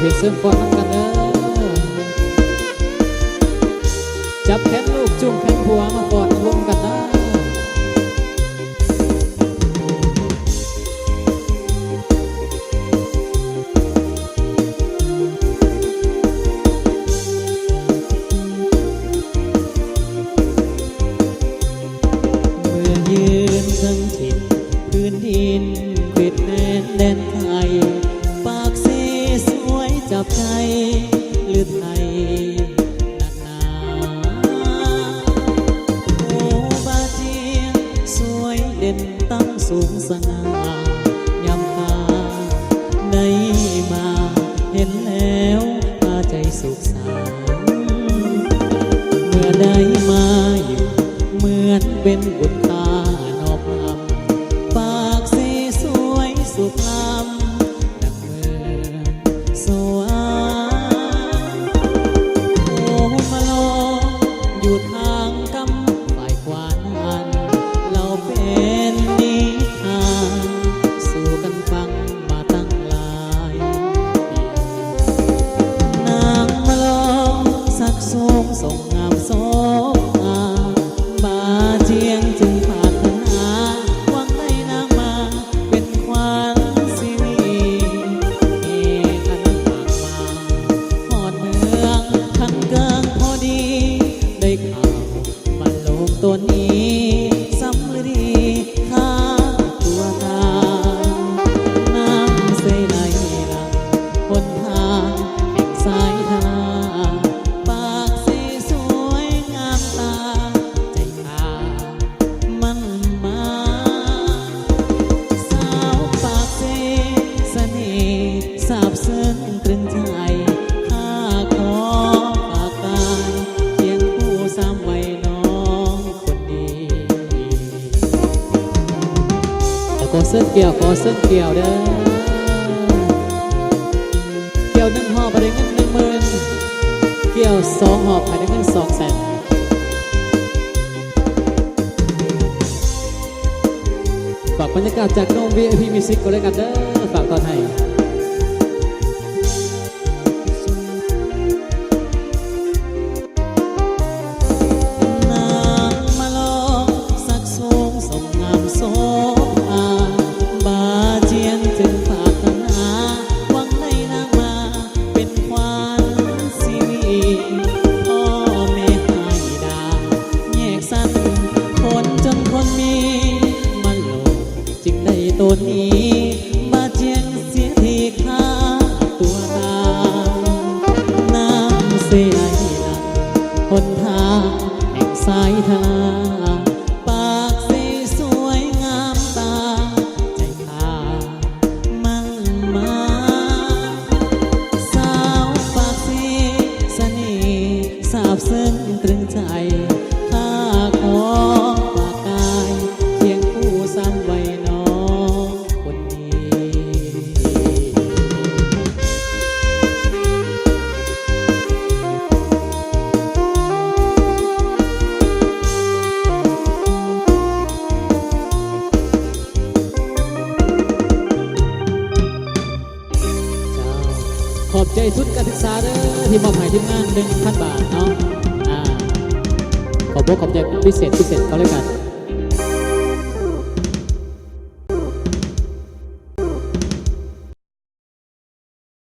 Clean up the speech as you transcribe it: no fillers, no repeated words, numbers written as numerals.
เพลงเสริมฟอนน้ำกันเด้อจับแขนลูกจุ่มแขนผัวมากอดรวมกันนะเมื่อยืนทั้งถิ่นพื้นดินเขตแดนไทยปากเสสวยจับใจหรือไทยนักหนาโอ้บาเจียงสวยเด่นตั้งสูงสง่ายำตาได้มาเห็นแล้วพาใจสุขสันต์เมื่อได้มาอยู่เหมือนเป็นบุญตานอบนำปากเสสวยสุขลำดังเมืองสวรรค์โอ้มาลองอยู่ทางกำฝ่ายขวานันเราเป็นนิทานสู่กันฟังมาตั้งหลายปีนางมาลองสักสูงส่งงามโสภาบาเจียงจึงปรารถนาหวังได้นางมาเป็นขวัญสิริเอขันปากมาหอดเมืองขันเกิงพอดีได้ข่าวมันโลกตัวนี้สำลีข้าตัวตานำเสยในหลังคนทางแห่งสายทาปากเสสวยงามตาใจขามันมาสาวปากเสเสน่ห์สาบซึ้งตรึงใจข้าขอฝากกายเคียงคู่สามวัยน้องคนดีขอเส้นเกี่ยวขอเส้นเกี่ยวเด้อเกี่ยว1 หอบไปได้เงิน10,000เกี่ยว2 หอบไปได้เงิน200,000ฝากบรรยากาศจากน้อง VIP Music ก็แล้วกันเด้อฝากตอนให้นางมาลองสักสูงส่งงามโสภาบาเจียนจึงปรารถนาหวังได้นางมาเป็นขวัญสิริพ่อแม่ให้ดาแยกสั้นคนจนคนมีมันโลกจึงได้ตัวนี้บาเจียงเสียทีค่าตัวตามน้ำเสียหลังคนทางแห่งสายทาปากเสสวยงามตาใจขามันมาสาวปากเสเสน่ห์สาบซึ้งตรึงใจข้าขอฝากกายเคียงคู่สามวัยน้องคนดีขอบใจทุนการศึกษาเด้อที่มอบให้ทีมงาน 1,000 บาทเนาะขอบใจพิเศษเขาเลยกัน